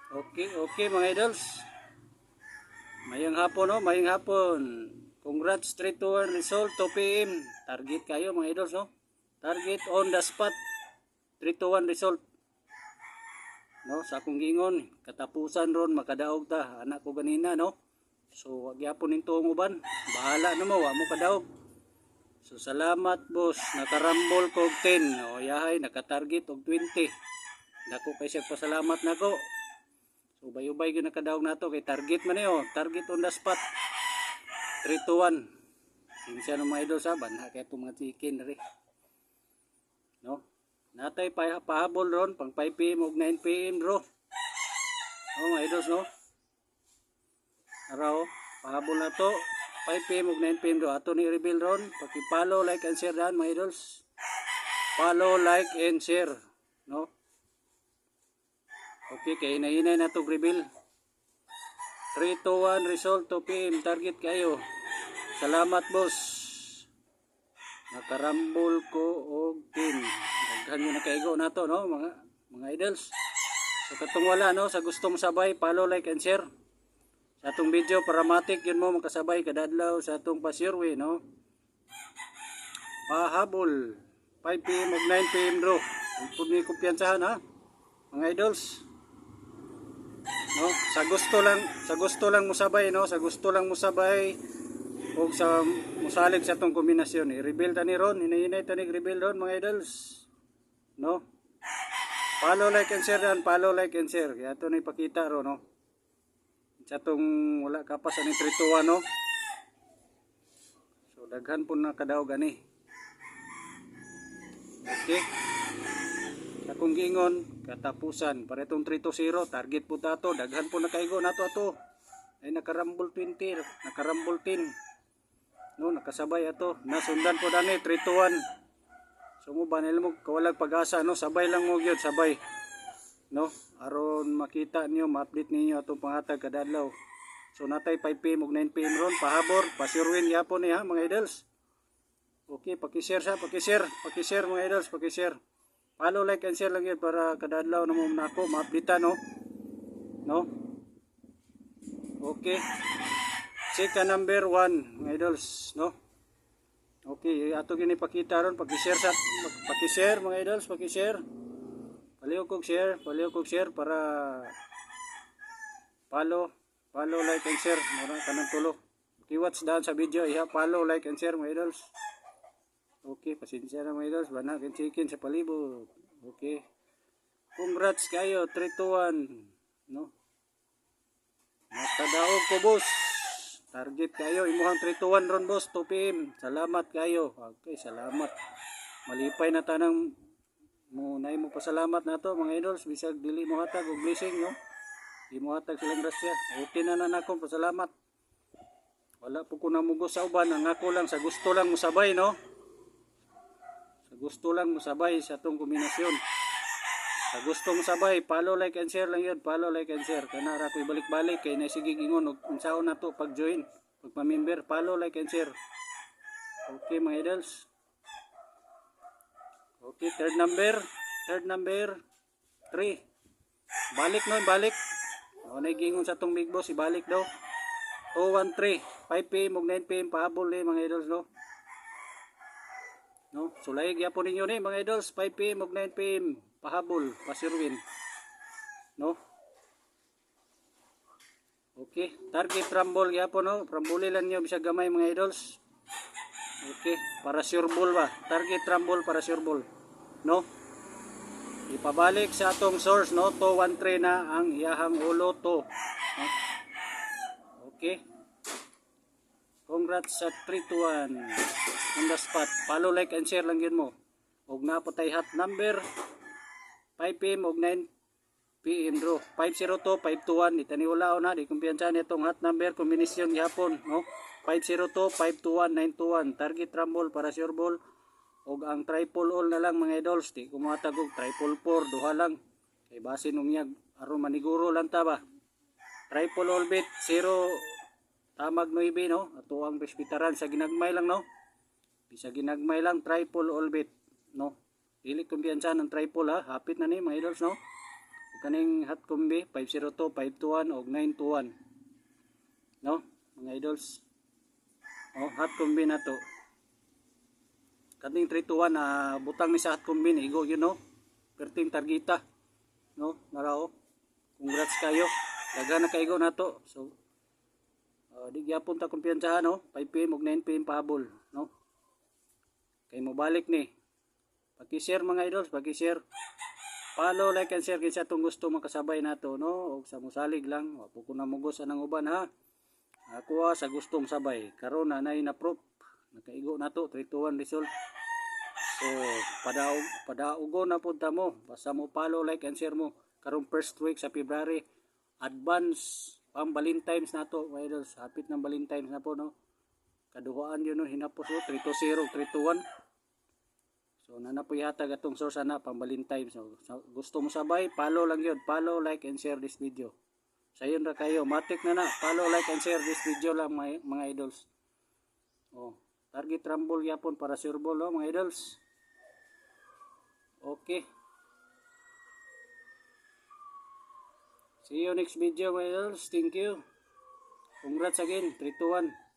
Okay, okay mga idols. Mayang hapon no, mayang hapon. Congrats 3-1 result 2 PM. Target kayo mga idols no. Target on the spot. 3-1 result. No, sa akong gingon, katapusan ron makadaog ta. Anak ko ganina no. So wag yapon nintong uban. Bahala na mo, wa mo kadaog. So salamat boss, nakarambol ko og 10. O yahay nakatarget og 20. Dako kay siya pasalamat nako. So bayubay gyud nakadaog nato kay target man niyo, target on the spot. 3-1. Sinsya no mga idol sa banha kay itong mga chicken rin. No? Natay pahabol ron pang 5 PM ug 9 PM ro. Oh mga idols no. Araw pahabol na to 5 PM ug 9 PM ro. Ato ni reveal ron. Paki-follow, like and share dan mga idols. Follow, like and share, no? Okay, kay hinay-hinay na to reveal. 3-1 result 2 PM target kayo. Salamat boss. Nakarambol ko og 10. Daghan yo nakaigo na to no mga idols. So katong wala no sa gustong sabay, follow, like and share. Sa atong video paramatic yun mo makasabay kada adlaw sa atong pasirwe no. Pahabol 5 PM ug 9 PM bro. Pud ni kumpiyansahan ha mga idols. No, sa gusto lang mo sabay no, sa gusto lang mo sabay ug sa musalig sa atong kombinasyon. I-reveal ta ni ron, hinay-hinay ta ni reveal ron mga idols. No? Follow, like and share dan, follow, like and share. Kaya ito na ipakita ro no. Sa atong wala kapas ani 3-2 no. So daghan pun na kadaog ani. Okay. Sa kung gingon katapusan para itong 3-0 target po tato, daghan po nakaigo nato ato. Ay nakarambol 20, nakarambol 10. No, nakasabay ato. Nasundan po dani 3-1. So mo ba nila mo kawalag pag-asa no, sabay lang mo gyud, sabay. No, aron makita niyo, ma-update ninyo atong panghatag kada adlaw. So natay 5 PM ug 9 PM ron, pahabor, pasirwin yapon ni ha mga idols. Okay, paki-share mga idols, paki-share. Follow, like and share lang yun para kada adlaw na mo nako ma-update no. No? Okay. Sika number 1 mga idols, no? Okay, ato gini pakita ron paki-share mga idols, paki-share. Paliw kog share para follow, like and share mura kanang tulo. Kiwats daan sa video, iha follow, like and share mga idols. Okay, pasensya na mga idols, banag and chicken sa palibot. Okay. Congrats kayo 3-1, no? Matadaog ko boss. Target kayo imuhang 3-1 ron boss 2 PM. Salamat kayo. Okay, salamat. Malipay na tanang mo nay mo pasalamat nato mga idols, bisag dili mo hatag og blessing no. Di mo hatag silang grasya. Okay na nako pasalamat. Wala po ko namugos sa uban, ang ako lang sa gusto lang mo sabay no. Sa gusto lang mo sabay sa atong kombinasyon. Sa gusto mo sabay, follow, like and share lang yun. Follow, like and share. Kana ra ko ibalik-balik kay naisige gingon og unsaon nato pag join, pag pa-member, follow, like and share. Okay mga idols. Okay, third number 3. Balik no, balik. O na gingon sa tong big boss, ibalik daw. 2-1-3, 5 PM ug 9 PM pahabol ni mga idols no. No, sulay gyapon ninyo ni mga idols, 5 PM ug 9 PM pahabol, pasirwin. No? Okay, target rumble gyapon no, rambuli lang niyo bisag gamay mga idols. Okay, para sure ball ba? Target rumble para sure ball. No? Ipabalik sa atong source no, 2-1-3 na ang iyahang ulo to. No? Okay. Congrats sa 3-1 on the spot. Follow, like and share lang yun mo. Og napatay hot number 5 PM og 9 PM bro. 502 521 itaniwala na di kumpiyansa nitong hot number kombinasyon gihapon no. 502 521 921 target rumble para sure ball og ang triple all na lang mga idols. Di kumatag og triple 4 duha lang. Kay base nung yag aron maniguro lang ta ba. Triple all bet 0 tamag 9 no. Ato ang respetaran sa ginagmay lang no. Bisa ginagmay lang triple all bet no. Dili kumpiyansa ng triple ha. Hapit na ni mga idols no. kaning hot combi 502, 521 og 921. No, mga idols. Oh, hot combi na to. Kaning 321 na butang ni sa hot combi ni igo yun no. Perting targeta. No, narao. Congrats kayo. Daga na kaigo na to. So di gyapon ta kumpiyansahan no. 5 PM ug 9 PM pahabol, no. Kay mo balik ni. Paki-share mga idols, paki-share. Follow, like and share kinsa tong gusto makasabay nato no. Og sa musalig lang, wa po ko namugos anang uban ha. Ako sa gustong sabay. Karon na nay na proof. Nakaigo na to 321 result. So, padaugo na punta mo. Basta mo follow, like, and share mo. Karong first week sa February, advance pang Valentine's na to. Mga idols, hapit ng Valentine's na po, no? Kaduhaan yun, no? Hinapos mo, 320, 321. So, nanapoy hatag atong source na pang Valentine's. So, gusto mo sabay, follow lang yun. Follow, like, and share this video. Sa yun ra kayo, matik na na. Follow, like, and share this video lang, mga idols. Oh, target rumble yapon para sure ball, no, mga idols. Okay. See you next video, my idols. Thank you. Congrats again. 3-1.